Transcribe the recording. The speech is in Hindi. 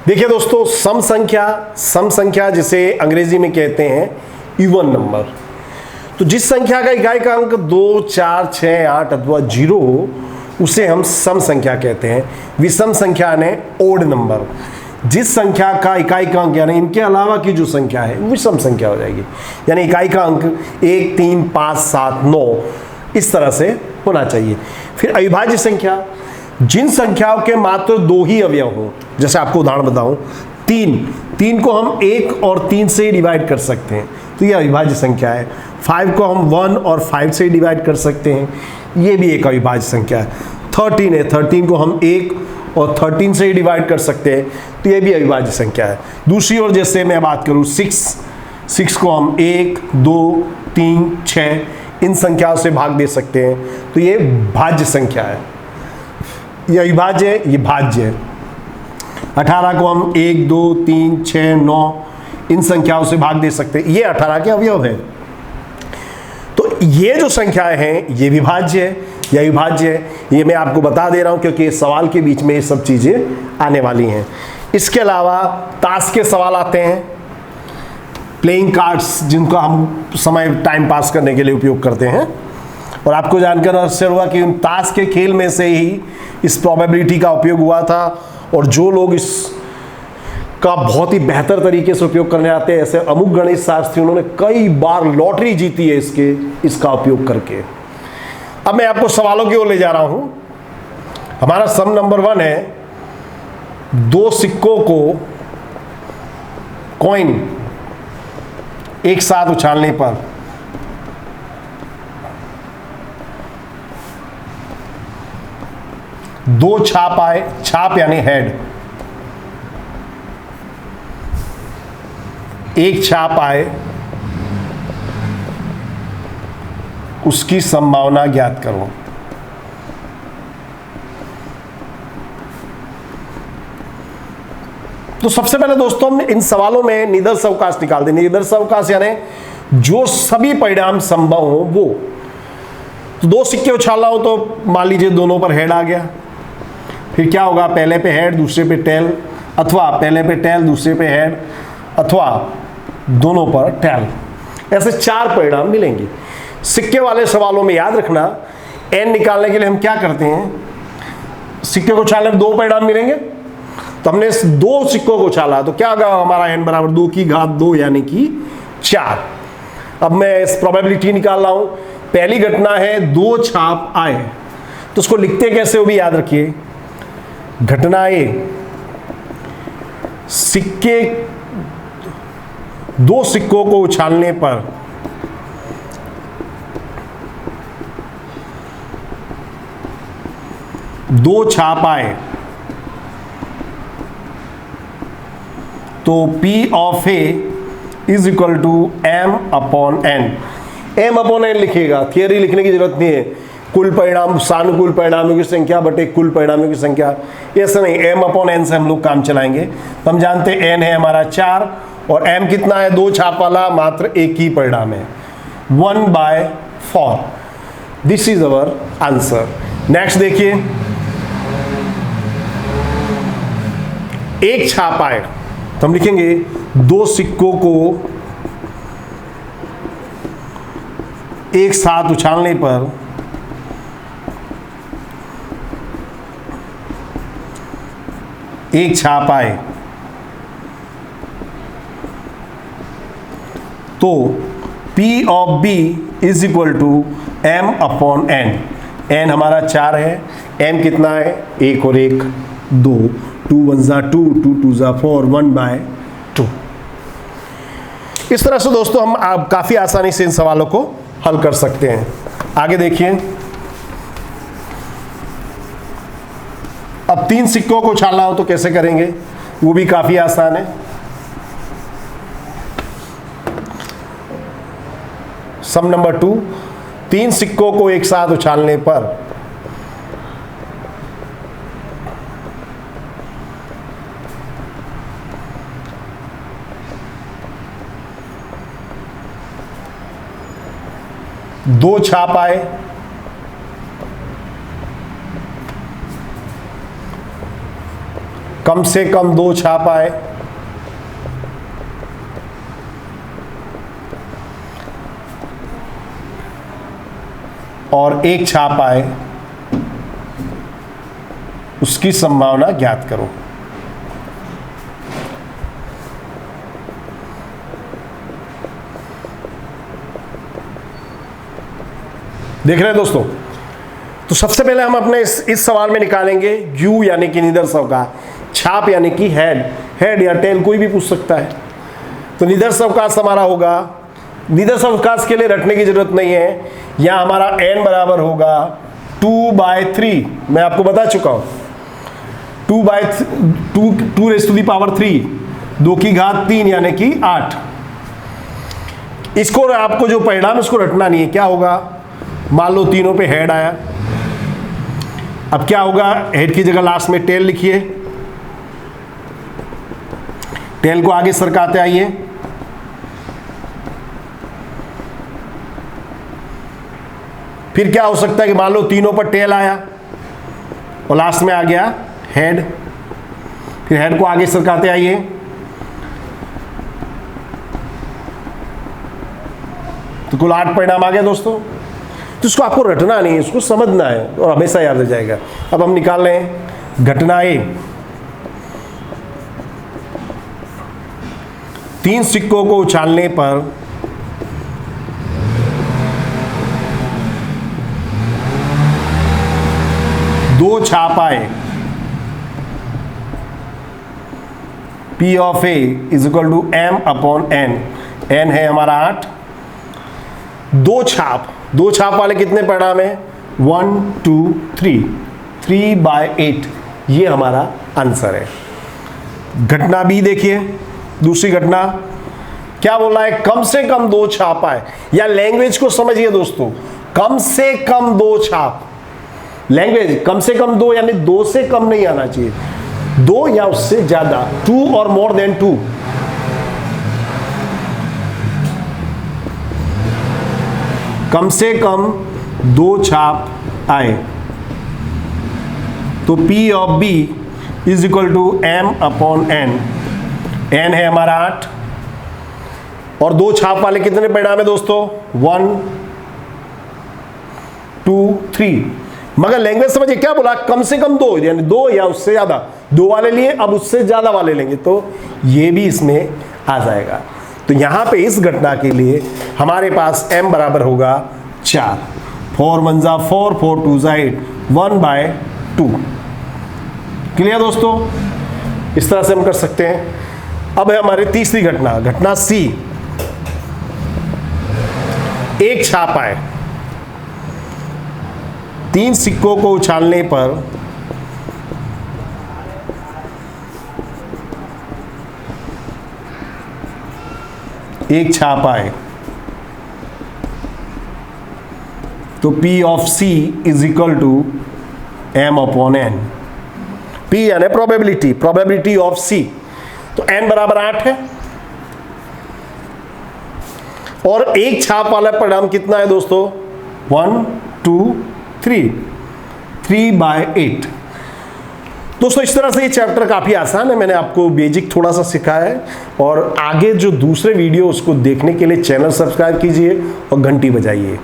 देखिए दोस्तों, सम संख्या जिसे अंग्रेजी में कहते हैं इवन नंबर। तो जिस संख्या का इकाई का अंक 2, 4, 6, 8 अथवा 0 हो उसे हम सम संख्या कहते हैं। विषम संख्या ने ओड नंबर। जिस संख्या का इकाई का अंक यानी इनके अलावा की जो संख्या है विषम संख्या हो जाएगी। यानी इकाई का अंक 1, 3, 5, 7, 9 इस तरह से होना चाहिए। फिर अविभाज्य संख्या, जिन संख्याओं के मात्र 2 ही अवयव हों। जैसे आपको उदाहरण बताऊं, 3 को हम 1 और 3 से ही डिवाइड कर सकते हैं, तो ये अविभाज्य संख्या है। 5 को हम 1 और 5 से डिवाइड कर सकते हैं, ये भी एक अविभाज्य संख्या है। 13 है, 13 को हम 1 और 13 से ही डिवाइड कर सकते हैं, तो ये भी अविभाज्य संख्या है। दूसरी ओर जैसे मैं बात करूं 6 को हम 1, 2, 3, 6 इन संख्याओं से भाग दे सकते हैं, तो ये भाज्य संख्या है। ये अविभाज्य है, ये भाज्य है। 18 को हम 1, 2, 3, 6, 9 इन संख्याओं से भाग दे सकते हैं, ये 18 के अवयव हैं। तो ये जो संख्याएं हैं ये विभाज्य है, ये अविभाज्य है। ये मैं आपको बता दे रहा हूं क्योंकि इस सवाल के बीच में ये सब चीजें आने वाली हैं। इसके अलावा ताश के सवाल आते हैं, प्लेइंग कार्ड्स जिनका हम समय टाइम पास करने के लिए उपयोग करते हैं। और आपको जानकर आश्चर्य हुआ कि ताश के खेल में से ही इस प्रोबेबिलिटी का उपयोग हुआ था, और जो लोग इस का बहुत ही बेहतर तरीके से उपयोग करने आते हैं, ऐसे अमुक गणित शास्त्री, उन्होंने कई बार लॉटरी जीती है इसका उपयोग करके। अब मैं आपको सवालों की ओर ले जा रहा हूं। हमारा सम नंबर 1 है, 2 सिक्कों को कॉइन एक साथ उछालने पर दो छाप आए, छाप यानी हेड, एक छाप आए, उसकी संभावना ज्ञात करो। तो सबसे पहले दोस्तों हमने इन सवालों में निदर्श अवकाश निकाल देंगे। निदर्श अवकाश यानी जो सभी परिणाम संभव हो वो। तो 2 सिक्के उछाल रहा हो तो मान लीजिए दोनों पर हेड आ गया, फिर क्या होगा, पहले पे हेड दूसरे पे टेल, अथवा पहले पे टेल दूसरे पे हेड, अथवा दोनों पर टेल। ऐसे 4 परिणाम मिलेंगे। सिक्के वाले सवालों में याद रखना, एन निकालने के लिए हम क्या करते हैं, सिक्के को उछालने में 2 परिणाम मिलेंगे, तो हमने 2 सिक्कों को उछाला तो क्या होगा, हमारा एन बराबर 2 की घात 2 यानी कि 4। अब मैं इस प्रोबेबिलिटी निकाल रहा हूं। पहली घटना है 2 छाप आए, तो उसको लिखते कैसे वो भी याद रखिए। घटना ए, सिक्के 2 सिक्कों को उछालने पर दो छाप आए तो P of A is equal to M upon N। M upon N लिखिएगा, थियरी लिखने की जरूरत नहीं है। कुल परिणाम सानुकूल परिणामों की संख्या बटे कुल परिणामों की संख्या, ऐसा नहीं, M अपॉन N से हम लोग काम चलाएंगे। तो हम जानते हैं N है हमारा 4 और M कितना है, 2 छाप वाला, मात्र एक ही परिणाम है, 1/4। This is our answer. Next देखिए, एक छाप आए तो हम लिखेंगे 2 सिक्कों को एक साथ उछालने पर एक छाप आए तो P of B is equal to M upon N। N हमारा 4 है, M कितना है, 1 और 1 2, 2 1 जा 2, 2 2 जा 4, 1/2। इस तरह से दोस्तों हम आप काफी आसानी से इन सवालों को हल कर सकते हैं। आगे देखिए, अब 3 सिक्कों को उछालना हो तो कैसे करेंगे, वो भी काफी आसान है। सम नंबर 2, 3 सिक्कों को एक साथ उछालने पर दो छाप आए कम से कम 2 छाप आए, और 1 छाप आए, उसकी संभावना ज्ञात करो। देख रहे हैं दोस्तों? तो सबसे पहले हम अपने इस सवाल में निकालेंगे यू यानी कि निदर्शक का, छाप यानी कि हेड या टेल कोई भी पूछ सकता है। तो निदर्शक अवकाश हमारा होगा, निदर्शक अवकाश के लिए रटने की जरूरत नहीं है। यहाँ हमारा n बराबर होगा 2/3, मैं आपको बता चुका हूँ 2 रेज़ टू दी पावर 3, 2 की घात 3 यानी कि 8। इसको आपको जो परिणाम इसको रटना नहीं है, क्या होगा, मान लो तीनों पे हेड आया, अब क्या होगा, हेड की जगह लास्ट में टेल लिखिए, टेल को आगे सरकाते आइए, फिर क्या हो सकता है कि मान लो तीनों पर टेल आया और लास्ट में आ गया हेड, फिर हेड को आगे सरकाते आइए, तो कुल 8 परिणाम आ गया दोस्तों। तो इसको आपको रटना नहीं है, इसको समझना है और हमेशा याद रह जाएगा। अब हम निकाल रहे हैं घटना ए। 3 सिक्कों को उछालने पर दो छाप आए, P of A is equal to m/n, n है हमारा 8, दो छाप वाले कितने परिणाम है, 1 2 3, 3/8, ये हमारा आंसर है। घटना बी देखिए, दूसरी घटना क्या बोला है, कम से कम 2 छाप आए, या लैंग्वेज को समझिए दोस्तों, कम से कम 2 छाप, लैंग्वेज कम से कम 2 यानी 2 से कम नहीं आना चाहिए, 2 या उससे ज्यादा, 2 और मोर देन 2। कम से कम 2 छाप आए, तो P of B is equal to m/n, n है हमारा 8, और 2 छाप वाले कितने परिणाम है दोस्तों, 1 2 3। मगर लैंग्वेज समझिए क्या बोला, कम से कम 2 यानी 2 या उससे ज्यादा, 2 वाले लिए, अब उससे ज्यादा वाले लेंगे तो ये भी इसमें आ जाएगा। तो यहां पे इस घटना के लिए हमारे पास m बराबर होगा 4, 4 1 जा 4, 4 2 जा 8, 1/2। क्लियर दोस्तों? इस तरह से हम कर सकते हैं। अब है हमारी तीसरी घटना, घटना C। 1 छाप आए, 3 सिक्कों को उछालने पर एक छाप आए, तो P of C is equal to m/n, P यानी प्रोबेबिलिटी ऑफ C, तो n बराबर 8 है, और 1 छाप वाला परिणाम कितना है दोस्तों, 1 2 3, 3/8। दोस्तों इस तरह से ये चैप्टर काफ़ी आसान है, मैंने आपको बेसिक थोड़ा सा सिखाया है, और आगे जो दूसरे वीडियो उसको देखने के लिए चैनल सब्सक्राइब कीजिए और घंटी बजाइए।